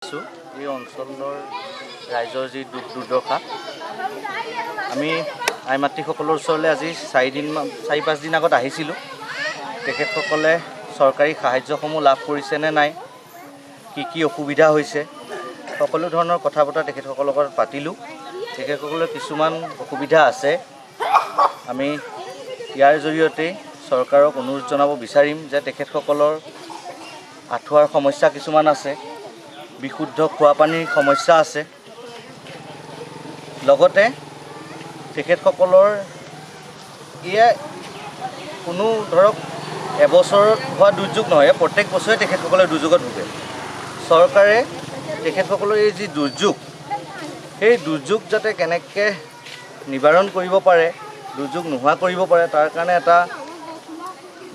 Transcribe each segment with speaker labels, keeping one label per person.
Speaker 1: এই অঞ্চলৰ ৰাইজৰ যি দুখ দুৰ্দশা আমি আই মাতৃসকলৰ ওচৰলৈ আজি 4-5 দিন আগত আহিছিলোঁ। তেখেতসকলে চৰকাৰী সাহায্যসমূহ লাভ কৰিছে নে নাই, কি অসুবিধা হৈছে, সকলো ধৰণৰ কথা বতৰা তেখেতসকলৰ লগত পাতিলোঁ। তেখেতসকলৰ কিছুমান অসুবিধা আছে। আমি ইয়াৰ জৰিয়তে চৰকাৰক অনুৰোধ জনাব বিচাৰিম যে তেখেতসকলৰ আঁঠুৱাৰ সমস্যা কিছুমান আছে, বিশুদ্ধ খোৱা পানীৰ সমস্যা আছে। লগতে তেখেতসকলৰ কোনো ধৰক এবছৰত হোৱা দুৰ্যোগ নহয়, প্ৰত্যেক বছৰে তেখেতসকলে দুৰ্যোগত ভোগে। চৰকাৰে তেখেতসকলৰ এই যি দুৰ্যোগ, সেই দুৰ্যোগ যাতে কেনেকৈ নিবাৰণ কৰিব পাৰে, দুৰ্যোগ নোহোৱা কৰিব পাৰে, তাৰ কাৰণে এটা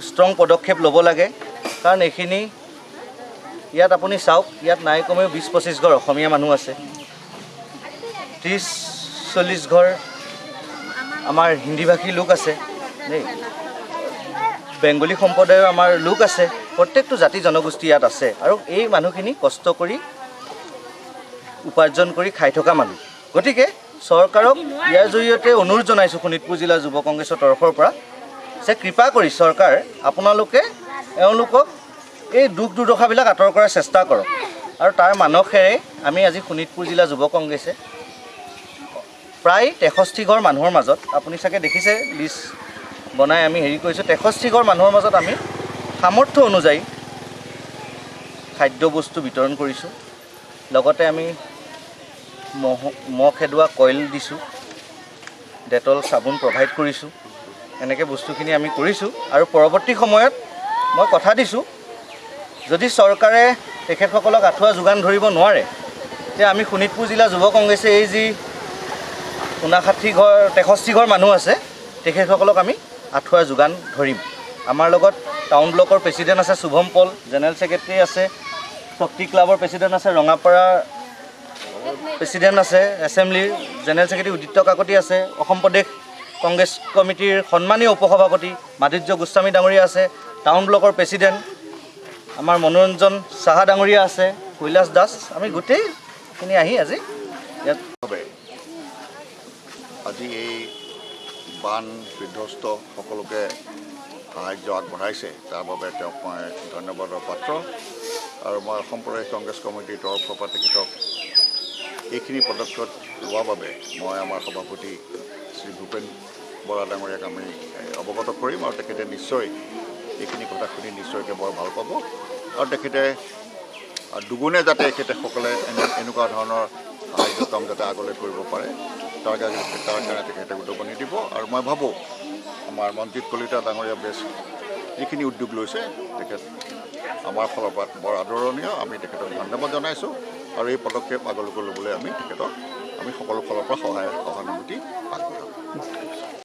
Speaker 1: ষ্ট্ৰং পদক্ষেপ ল'ব লাগে। কাৰণ এইখিনি ইয়াত আপুনি চাওক, ইয়াত নাই কমেও 20-25 ঘৰ অসমীয়া মানুহ আছে, 30-40 ঘৰ আমাৰ হিন্দীভাষী লোক আছে দেই, বেংগলী সম্প্ৰদায়ৰ আমাৰ লোক আছে, প্ৰত্যেকটো জাতি জনগোষ্ঠী ইয়াত আছে। আৰু এই মানুহখিনি কষ্ট কৰি উপাৰ্জন কৰি খাই থকা মানুহ। গতিকে চৰকাৰক ইয়াৰ জৰিয়তে অনুৰোধ জনাইছোঁ শোণিতপুৰ জিলা যুৱ কংগ্ৰেছৰ তৰফৰ পৰা যে কৃপা কৰি চৰকাৰ আপোনালোকে এওঁলোকক এই দুখ দুৰ্দশাবিলাক আঁতৰ কৰাৰ চেষ্টা কৰক। আৰু তাৰ মানসেৰে আমি আজি শোণিতপুৰ জিলা যুৱ কংগ্ৰেছে প্ৰায় 63 ঘৰ মানুহৰ মাজত, আপুনি চাগে দেখিছে লিষ্ট বনাই আমি কৰিছোঁ, 63 ঘৰ মানুহৰ মাজত আমি সামৰ্থ্য অনুযায়ী খাদ্যবস্তু বিতৰণ কৰিছোঁ। লগতে আমি মহ খেদোৱা কইল দিছোঁ, ডেটল চাবোন প্ৰভাইড কৰিছোঁ। এনেকৈ বস্তুখিনি আমি কৰিছোঁ। আৰু পৰৱৰ্তী সময়ত মই কথা দিছোঁ, যদি চৰকাৰে তেখেতসকলক আঁঠুৱা যোগান ধৰিব নোৱাৰে, তেতিয়া আমি শোণিতপুৰ জিলা যুৱ কংগ্ৰেছে এই যি 63 ঘৰ মানুহ আছে, তেখেতসকলক আমি আঁঠুৱা যোগান ধৰিম। আমাৰ লগত টাউন ব্লকৰ প্ৰেচিডেণ্ট আছে শুভম পল, জেনেৰেল ছেক্ৰেটাৰী আছে, শক্তি ক্লাবৰ প্ৰেচিডেণ্ট আছে, ৰঙাপাৰা প্ৰেচিডেণ্ট আছে, এছেম্বলিৰ জেনেৰেল ছেক্ৰেটাৰী উদিত্য কাকতি আছে, অসম প্ৰদেশ কংগ্ৰেছ কমিটিৰ সন্মানীয় উপসভাপতি মাধুৰ্য গোস্বামী ডাঙৰীয়া আছে, টাউন ব্লকৰ প্ৰেচিডেণ্ট আমাৰ মনোৰঞ্জন চাহা ডাঙৰীয়া আছে, কৈলাশ দাস, আমি গোটেইখিনি আহি আজি ইয়াত
Speaker 2: আজি এই বান বিধ্বস্ত সকলোকে সাহায্য আগবঢ়াইছে, তাৰ বাবে তেওঁক মই ধন্যবাদৰ পাত্ৰ। আৰু মই অসম প্ৰদেশ কংগ্ৰেছ কমিটিৰ তৰফৰ পৰা তেখেতক এইখিনি পদক্ষেপ লোৱাৰ বাবে মই আমাৰ সভাপতি শ্ৰী ভূপেন বৰা ডাঙৰীয়াক আমি অৱগত কৰিম। আৰু তেখেতে নিশ্চয় এইখিনি কথা শুনি নিশ্চয়কৈ বৰ ভাল পাব। আৰু তেখেতে দুগুণে যাতে তেখেতসকলে এনেকুৱা ধৰণৰ সাহায্য কাম যাতে আগলৈ কৰিব পাৰে, তাৰ কাৰণে তেখেতে উদগনি দিব। আৰু মই ভাবোঁ আমাৰ মনজিৎ কলিতা ডাঙৰীয়া বেছ যিখিনি উদ্যোগ লৈছে, তেখেত আমাৰ ফালৰ পৰা বৰ আদৰণীয়। আমি তেখেতক ধন্যবাদ জনাইছোঁ। আৰু এই পদক্ষেপ আগলৈ ল'বলৈ আমি তেখেতক সকলো ফালৰ পৰা সহানুভূতি আগবঢ়াম।